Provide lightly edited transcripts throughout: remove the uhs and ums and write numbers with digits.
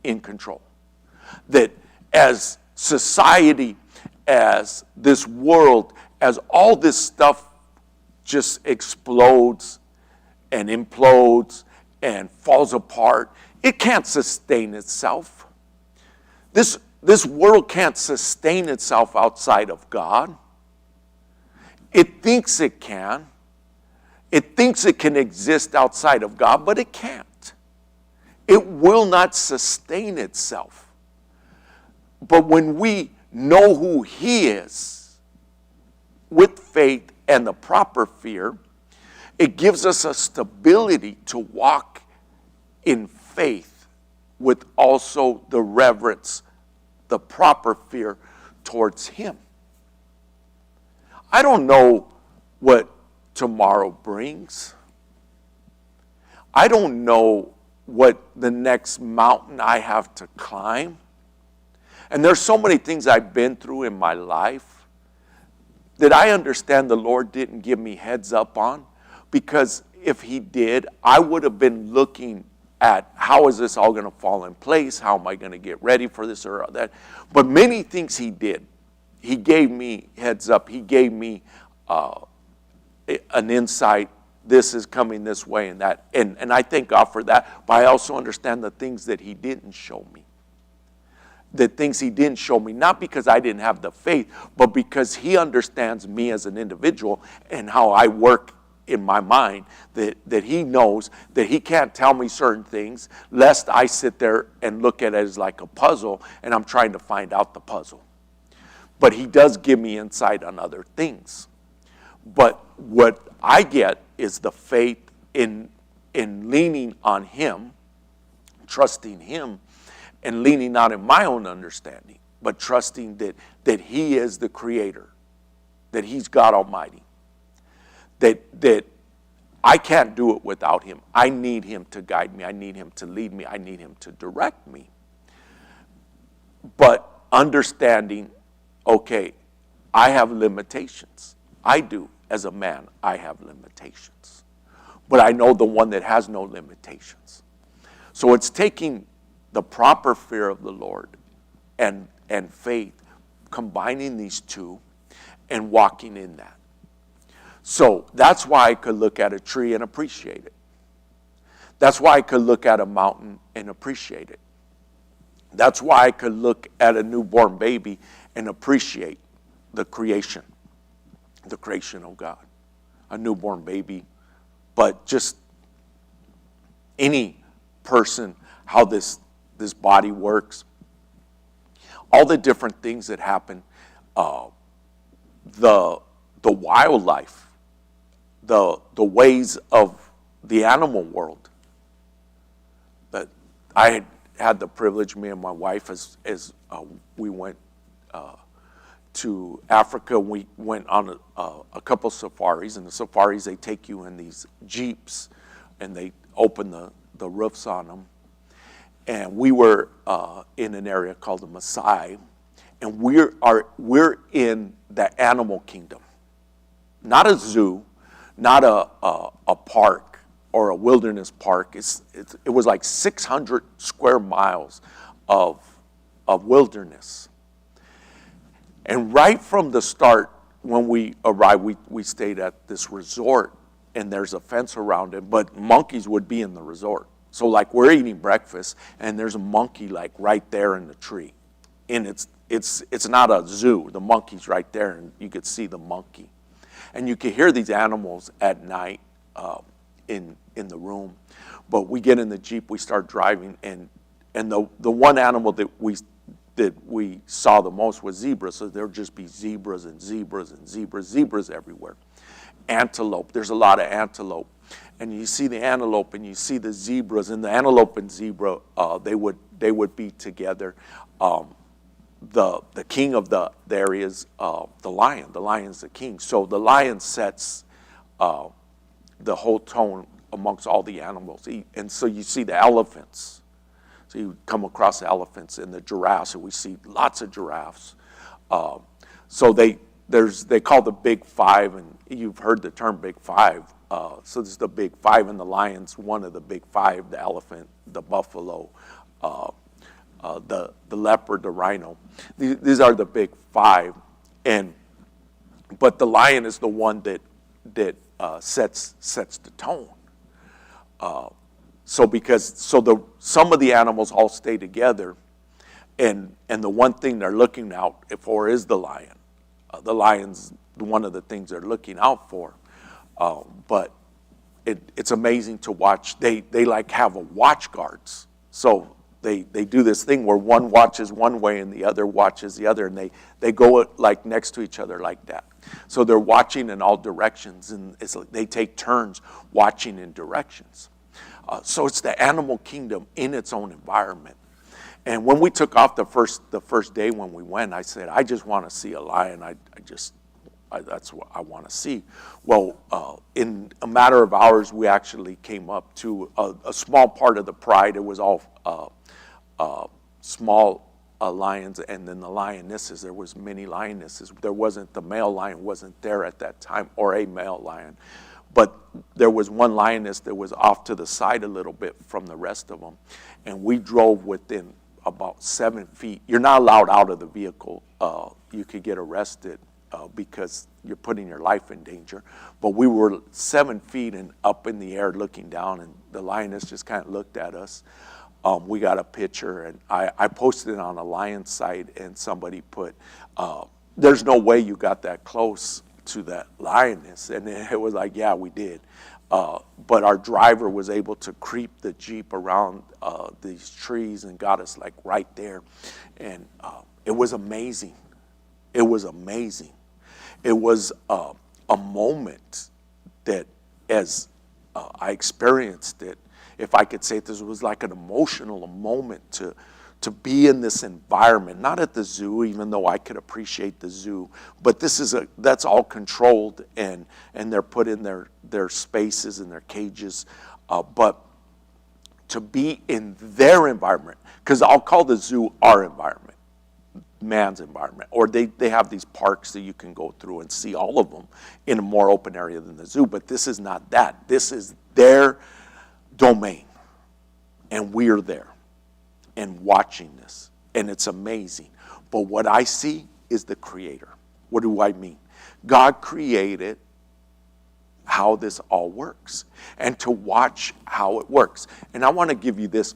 in control. That as society, as this world, as all this stuff just explodes and implodes and falls apart, it can't sustain itself. This world can't sustain itself outside of God. It thinks it can. It thinks it can exist outside of God, but it can't. It will not sustain itself. But when we know who He is, with faith and the proper fear, it gives us a stability to walk in faith with also the reverence, the proper fear towards Him. I don't know what tomorrow brings. I don't know what the next mountain I have to climb. And there's so many things I've been through in my life that I understand the Lord didn't give me heads up on, because if He did, I would have been looking at how is this all going to fall in place? How am I going to get ready for this or that? But many things He did. He gave me heads up. He gave me an insight. This is coming this way and that. And I thank God for that. But I also understand the things that He didn't show me. The things He didn't show me, not because I didn't have the faith, but because He understands me as an individual and how I work in my mind, that He knows that He can't tell me certain things lest I sit there and look at it as like a puzzle and I'm trying to find out the puzzle. But He does give me insight on other things. But what I get is the faith in leaning on Him, trusting Him, and leaning not in my own understanding, but trusting that He is the Creator, that He's God Almighty, that I can't do it without Him. I need Him to guide me. I need Him to lead me. I need Him to direct me. But understanding, okay, I have limitations. I do. As a man, I have limitations. But I know the one that has no limitations. So it's taking the proper fear of the Lord and faith, combining these two and walking in that. So that's why I could look at a tree and appreciate it. That's why I could look at a mountain and appreciate it. That's why I could look at a newborn baby and appreciate the creation of God. A newborn baby, but just any person, how this body works, all the different things that happen, the wildlife, the ways of the animal world. That I had the privilege, me and my wife, as we went to Africa, we went on a couple safaris. And the safaris, they take you in these jeeps, and they open the roofs on them. And we were in an area called the Maasai, and we're in the animal kingdom, not a zoo, not a park or a wilderness park. It was like 600 square miles of wilderness. And right from the start, when we arrived, we stayed at this resort, and there's a fence around it, but monkeys would be in the resort. So like we're eating breakfast, and there's a monkey like right there in the tree. And it's not a zoo. The monkey's right there, and you could see the monkey. And you could hear these animals at night in the room. But we get in the Jeep, we start driving, and the one animal that we saw the most was zebras. So there'll just be zebras and zebras and zebras everywhere. Antelope, there's a lot of antelope. And you see the antelope and you see the zebras, and the antelope and zebra, they would be together. The king of the area is the lion. The lion's the king. So the lion sets the whole tone amongst all the animals. And so you see the elephants. So you come across the elephants and the giraffes, and we see lots of giraffes. So they call the Big Five, and you've heard the term Big Five. So there's the Big Five, and the lion's one of the Big Five: the elephant, the buffalo, the leopard, the rhino. These are the big five, but the lion is the one that sets the tone. So some of the animals all stay together, and the one thing they're looking out for is the lion. The lion's one of the things they're looking out for. But it's amazing to watch. They like have a watch guards. So they do this thing where one watches one way and the other watches the other, and they go like next to each other like that. So they're watching in all directions, and it's like they take turns watching in directions. So it's the animal kingdom in its own environment. And when we took off the first day when we went, I said, I just want to see a lion. That's what I want to see. Well, in a matter of hours, we actually came up to a small part of the pride. It was all small lions, and then the lionesses. There was many lionesses. There wasn't, the male lion wasn't there at that time, or a male lion. But there was one lioness that was off to the side a little bit from the rest of them. And we drove within about 7 feet. You're not allowed out of the vehicle. You could get arrested because you're putting your life in danger. But we were 7 feet and up in the air looking down, and the lioness just kind of looked at us. We got a picture, and I posted it on a lion site, and somebody put, there's no way you got that close to that lioness. And it was like, yeah, we did. But our driver was able to creep the Jeep around these trees and got us like right there. And it was amazing. It was amazing. It was a moment that, as I experienced it, if I could say this, was like an emotional moment to be in this environment, not at the zoo, even though I could appreciate the zoo, but that's all controlled, and they're put in their spaces and their cages, but to be in their environment, because I'll call the zoo our environment, man's environment, or they have these parks that you can go through and see all of them in a more open area than the zoo, but this is not that. This is their domain, and we're there and watching this, and it's amazing. But what I see is the Creator. What do I mean? God created how this all works, and to watch how it works. And I want to give you this.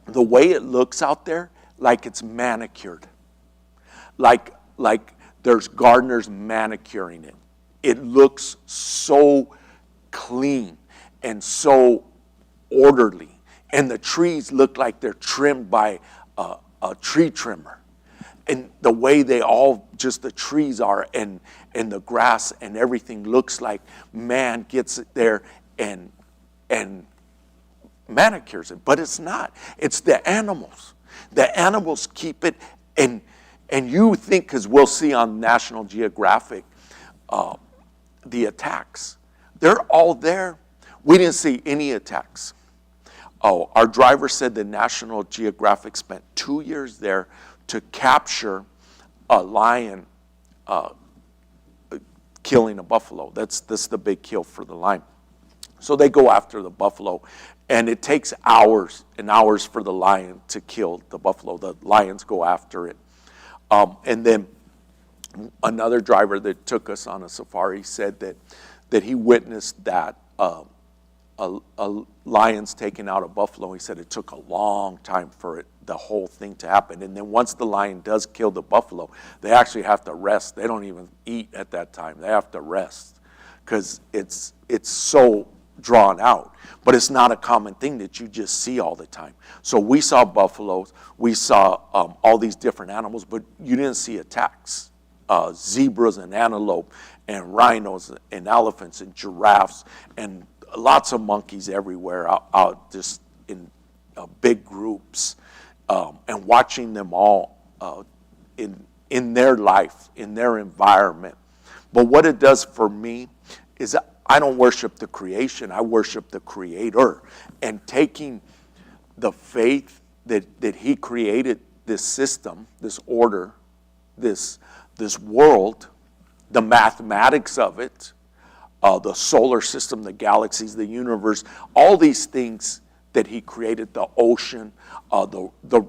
The way it looks out there, like it's manicured. Like there's gardeners manicuring it. It looks so clean and so orderly. And the trees look like they're trimmed by a tree trimmer. And the way they all, just the trees are, and the grass and everything looks like man gets it there and manicures it. But it's not. It's the animals. The animals keep it. And you think, because we'll see on National Geographic the attacks. They're all there. We didn't see any attacks. Oh, our driver said that National Geographic spent 2 years there to capture a lion killing a buffalo. That's the big kill for the lion. So they go after the buffalo, and it takes hours and hours for the lion to kill the buffalo. The lions go after it. And then another driver that took us on a safari said that he witnessed that a lion's taking out a buffalo. He said it took a long time for the whole thing to happen. And then once the lion does kill the buffalo, they actually have to rest. They don't even eat at that time. They have to rest because it's so drawn out. But it's not a common thing that you just see all the time. So we saw buffaloes. We saw all these different animals, but you didn't see attacks. Zebras and antelope and rhinos and elephants and giraffes and lots of monkeys everywhere out just in big groups, and watching them all in their life, in their environment. But what it does for me is I don't worship the creation, I worship the Creator. And taking the faith that He created this system, this order, this world, the mathematics of it, the solar system, the galaxies, the universe, all these things that he created the ocean, the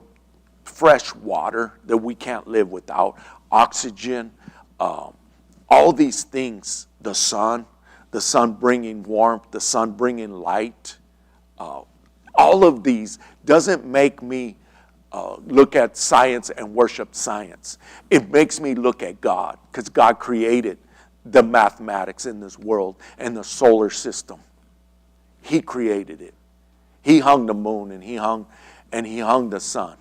fresh water that we can't live without, oxygen, all these things, the sun bringing warmth, the sun bringing light, all of these doesn't make me look at science and worship science. It makes me look at God, because God created the mathematics in this world and the solar system. He created it. He hung the moon, and he hung the sun.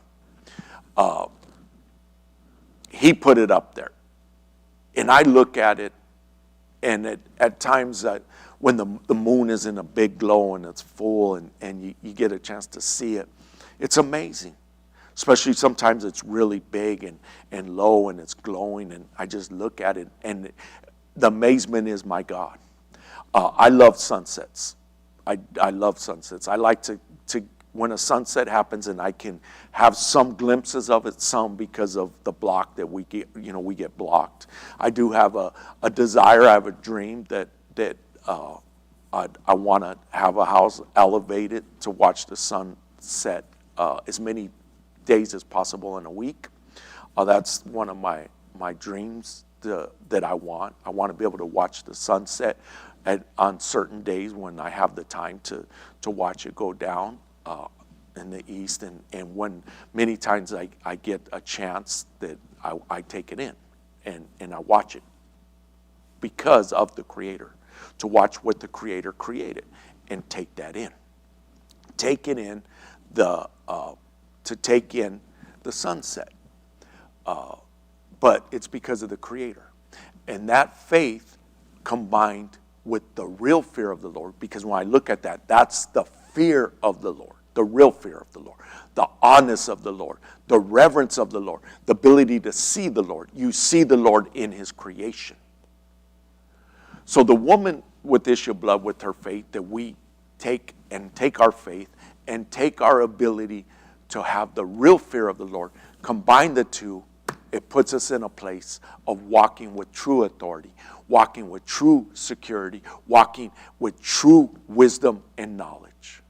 He put it up there. And I look at it, and at times when the moon is in a big glow and it's full, and you get a chance to see it, it's amazing. Especially sometimes it's really big and low and it's glowing, and I just look at it, and the amazement is my God. I love sunsets. I love sunsets. I like to when a sunset happens, and I can have some glimpses of it, some because of the block that we get, we get blocked. I do have a desire, I have a dream that I want to have a house elevated to watch the sunset as many days as possible in a week. That's one of my dreams that I want. I want to be able to watch the sunset on certain days when I have the time to watch it go down in the east, and when many times I get a chance that I take it in and I watch it because of the Creator, to watch what the Creator created and take that in. Take it in, to take in the sunset. But it's because of the Creator. And that faith combined with the real fear of the Lord, because when I look at that, that's the fear of the Lord, the real fear of the Lord, the honest of the Lord, the reverence of the Lord, the ability to see the Lord. You see the Lord in his creation. So the woman with issue of blood, with her faith, that we take our faith and take our ability to have the real fear of the Lord, combine the two, it puts us in a place of walking with true authority, walking with true security, walking with true wisdom and knowledge.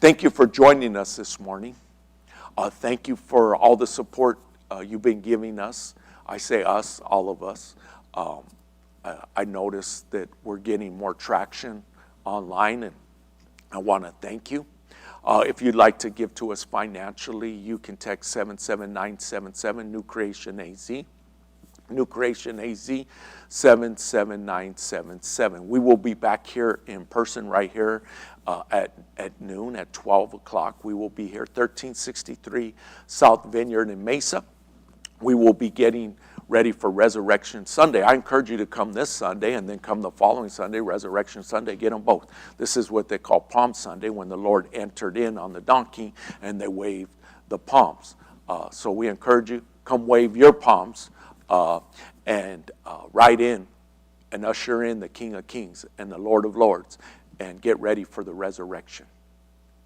Thank you for joining us this morning. Thank you for all the support you've been giving us. I say us, all of us. I noticed that we're getting more traction online, and I want to thank you. If you'd like to give to us financially, you can text 77977, New Creation AZ. New Creation AZ, 77977. We will be back here in person right here at noon, at 12 o'clock. We will be here, 1363 South Vineyard in Mesa. We will be getting ready for Resurrection Sunday. I encourage you to come this Sunday and then come the following Sunday, Resurrection Sunday. Get them both. This is what they call Palm Sunday, when the Lord entered in on the donkey and they waved the palms. So we encourage you, come wave your palms and ride in and usher in the King of Kings and the Lord of Lords, and get ready for the resurrection.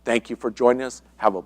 Thank you for joining us. Have a blessed